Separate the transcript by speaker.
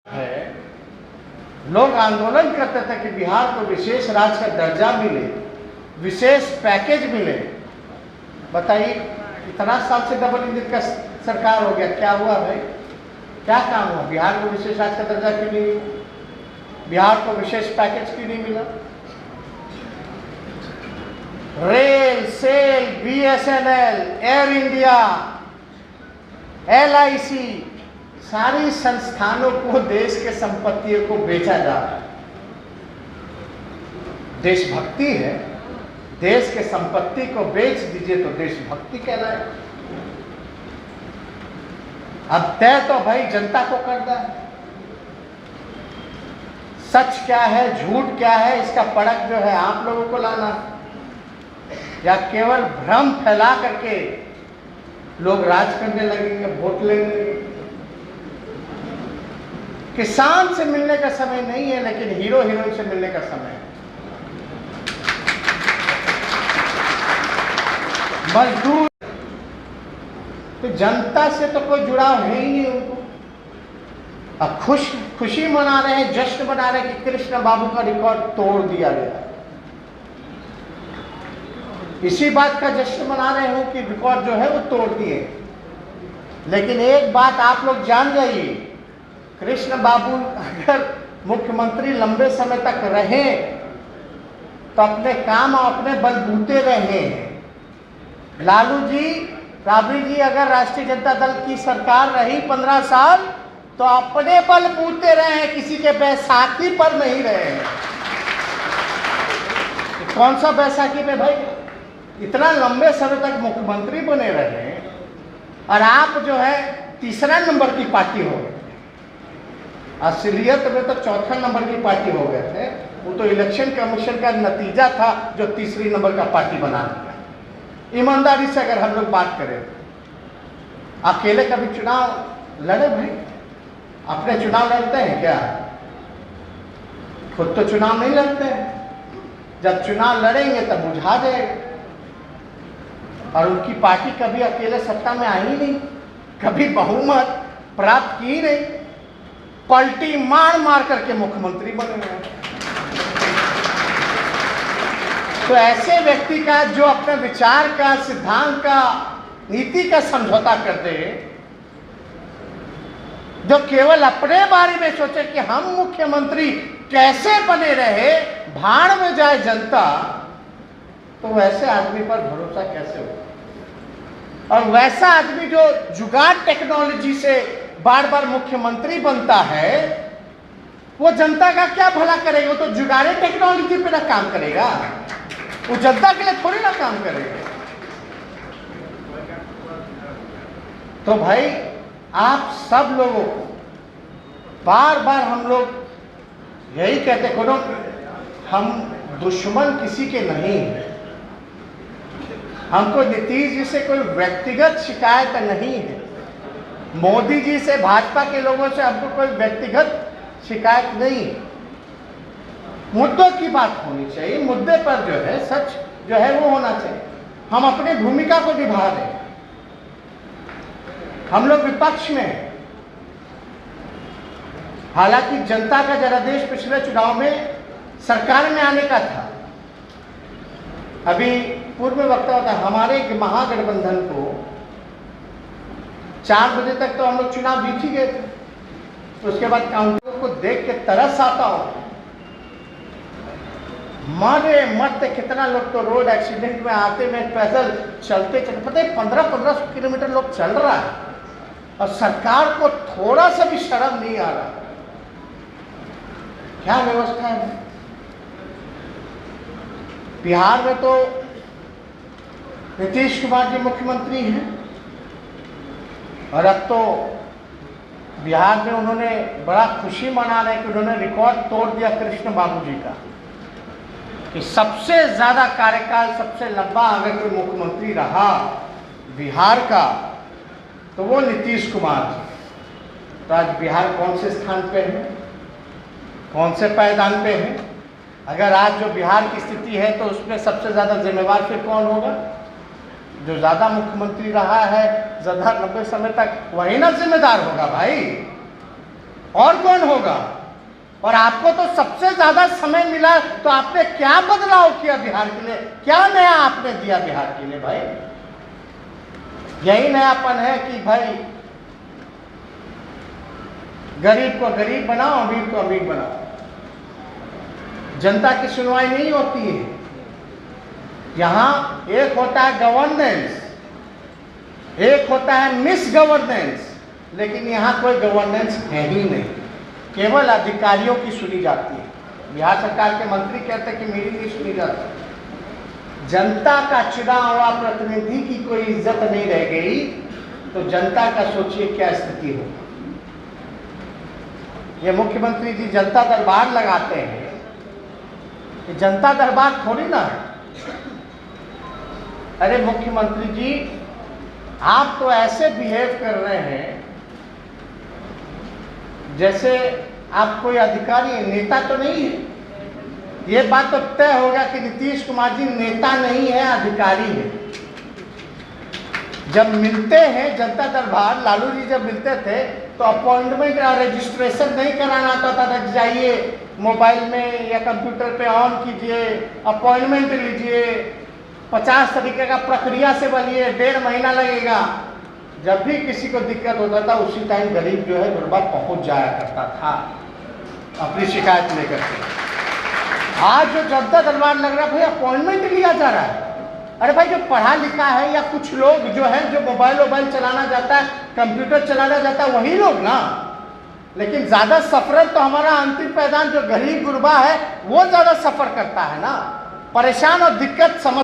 Speaker 1: है, लोग आंदोलन करते थे कि बिहार को विशेष राज्य का दर्जा मिले, विशेष पैकेज मिले। बताइए इतना साल से डबल इंजन का सरकार हो गया, क्या हुआ भाई? क्या काम हुआ? बिहार को विशेष राज्य का दर्जा क्यों नहीं मिला? बिहार को विशेष पैकेज क्यों नहीं मिला? Rail, SAIL, BSNL, Air India, LIC, सारी संस्थानों को, देश के संपत्तियों को बेचा जा रहा है। देशभक्ति है, देश के संपत्ति को बेच दीजिए तो देशभक्ति कहलाए। अब तय तो भाई जनता को करना है। सच क्या है, झूठ क्या है, इसका परख जो है आप लोगों को लाना, या केवल भ्रम फैला करके लोग राज करने लगेंगे, वोट लेने लगेंगे। किसान से मिलने का समय नहीं है, लेकिन हीरो हीरोइन से मिलने का समय है। मजदूर, तो जनता से तो कोई जुड़ाव है ही नहीं उनको। अब खुशी मना रहे हैं, जश्न मना रहे हैं कि कृष्ण बाबू का रिकॉर्ड तोड़ दिया गया। इसी बात का जश्न मना रहे हो कि रिकॉर्ड जो है वो तोड़ दिए। लेकिन एक बात आप लोग जान जाइए, कृष्ण बाबू अगर मुख्यमंत्री लंबे समय तक रहे तो अपने काम और अपने बलबूते रहे। लालू जी, राबड़ी जी अगर राष्ट्रीय जनता दल की सरकार रही 15 साल तो अपने बलबूते रहे, किसी के बैसाखी पर नहीं रहे। कौन सा बैसाखी पे भाई? इतना लंबे समय तक मुख्यमंत्री बने रहे और आप जो है तीसरा नंबर की पार्टी हो गए। असलियत में तो चौथा नंबर की पार्टी हो गए थे। वो तो इलेक्शन कमीशन का नतीजा था जो तीसरी नंबर का पार्टी बना दिया। ईमानदारी से अगर हम लोग बात करें, अकेले कभी चुनाव लड़े भाई? अपने चुनाव लड़ते हैं क्या? खुद तो चुनाव नहीं लड़ते हैं। जब चुनाव लड़ेंगे तब बुझा जाएगा। और उनकी पार्टी कभी अकेले सत्ता में आई नहीं, कभी बहुमत प्राप्त की नहीं, पलटी मार मार करके मुख्यमंत्री बने हैं। तो ऐसे व्यक्ति का जो अपने विचार का, सिद्धांत का, नीति का समझौता कर दे, जो केवल अपने बारे में सोचे कि हम मुख्यमंत्री कैसे बने रहे, भाड़ में जाए जनता, तो वैसे आदमी पर भरोसा कैसे हो? और वैसा आदमी जो जुगाड़ टेक्नोलॉजी से बार बार मुख्यमंत्री बनता है, वो जनता का क्या भला करेगा? वो तो जुगाड़े टेक्नोलॉजी पे ना काम करेगा, वो जनता के लिए थोड़ी ना काम करेगा। तो भाई आप सब लोगों को बार बार हम लोग यही कहते करो, हम दुश्मन किसी के नहीं हैं। हमको नीतीश जी से कोई व्यक्तिगत शिकायत नहीं है, मोदी जी से, भाजपा के लोगों से हमको कोई व्यक्तिगत शिकायत नहीं। मुद्दों की बात होनी चाहिए, मुद्दे पर जो है सच जो है वो होना चाहिए। हम अपनी भूमिका को निभा रहे हैं। हम लोग विपक्ष में हैं। हालांकि जनता का जनादेश पिछले चुनाव में सरकार में आने का था। अभी पूर्व में वक्ता था, हमारे महागठबंधन को 4 बजे तक तो हम लोग चुनाव जीत ही गए थे। तो उसके बाद काउंटरों को देख के तरस आता हो, मारे मरते कितना लोग तो रोड एक्सीडेंट में आते में पैदल चलते चलते, पता है 1500 किलोमीटर लोग चल रहा है और सरकार को थोड़ा सा भी शर्म नहीं आ रहा। क्या व्यवस्था है? बिहार में तो नीतीश कुमार जी मुख्यमंत्री हैं और अब तो बिहार में उन्होंने बड़ा खुशी मना रहे कि उन्होंने रिकॉर्ड तोड़ दिया कृष्ण बाबू जी का, कि सबसे ज़्यादा कार्यकाल, सबसे लंबा अगर कोई मुख्यमंत्री रहा बिहार का तो वो नीतीश कुमार जी। तो आज बिहार कौन से स्थान पे है, कौन से पायदान पे है? अगर आज जो बिहार की स्थिति है तो उसमें सबसे ज़्यादा जिम्मेवार फिर कौन होगा? जो ज़्यादा मुख्यमंत्री रहा है ज़्यादा लंबे समय तक, वही ना जिम्मेदार होगा भाई। और कौन होगा? और आपको तो सबसे ज्यादा समय मिला, तो आपने क्या बदलाव किया बिहार के लिए? क्या नया आपने दिया बिहार के लिए भाई? यही नयापन है कि भाई गरीब को गरीब बनाओ, अमीर को अमीर बनाओ। जनता की सुनवाई नहीं होती है। यहां एक होता है गवर्नेंस, एक होता है मिस गवर्नेंस, लेकिन यहां कोई गवर्नेंस है ही नहीं, केवल अधिकारियों की सुनी जाती है। बिहार सरकार के मंत्री कहते हैं कि मेरी नहीं सुनी जाती। जनता का चुना हुआ प्रतिनिधि की कोई इज्जत नहीं रह गई, तो जनता का सोचिए क्या स्थिति हो। ये मुख्यमंत्री जी जनता दरबार लगाते हैं, ये जनता दरबार थोड़ी ना है। अरे मुख्यमंत्री जी, आप तो ऐसे बिहेव कर रहे हैं जैसे आप कोई अधिकारी है, नेता तो नहीं है। ये बात तो तय होगा कि नीतीश कुमार जी नेता नहीं है, अधिकारी है। जब मिलते हैं जनता दरबार, लालू जी जब मिलते थे तो अपॉइंटमेंट या रजिस्ट्रेशन नहीं कराना आता था। जाइए मोबाइल में या कंप्यूटर पे ऑन कीजिए, अपॉइंटमेंट लीजिए, 50 तरीके का प्रक्रिया से बनिए, 1.5 महीना लगेगा। जब भी किसी को दिक्कत होता था उसी टाइम गरीब जो है गुरबा पहुंच जाया करता था अपनी शिकायत लेकर के। आज जो जनता दरबार लग रहा है भाई, अपॉइंटमेंट लिया जा रहा है। अरे भाई, जो पढ़ा लिखा है या कुछ लोग जो है जो मोबाइल चलाना जाता है, कंप्यूटर चलाना जाता है, वही लोग ना। लेकिन ज्यादा सफर तो हमारा अंतिम पैदान जो गरीब गुरबा है वो ज्यादा सफर करता है ना। परेशान और दिक्कत समझ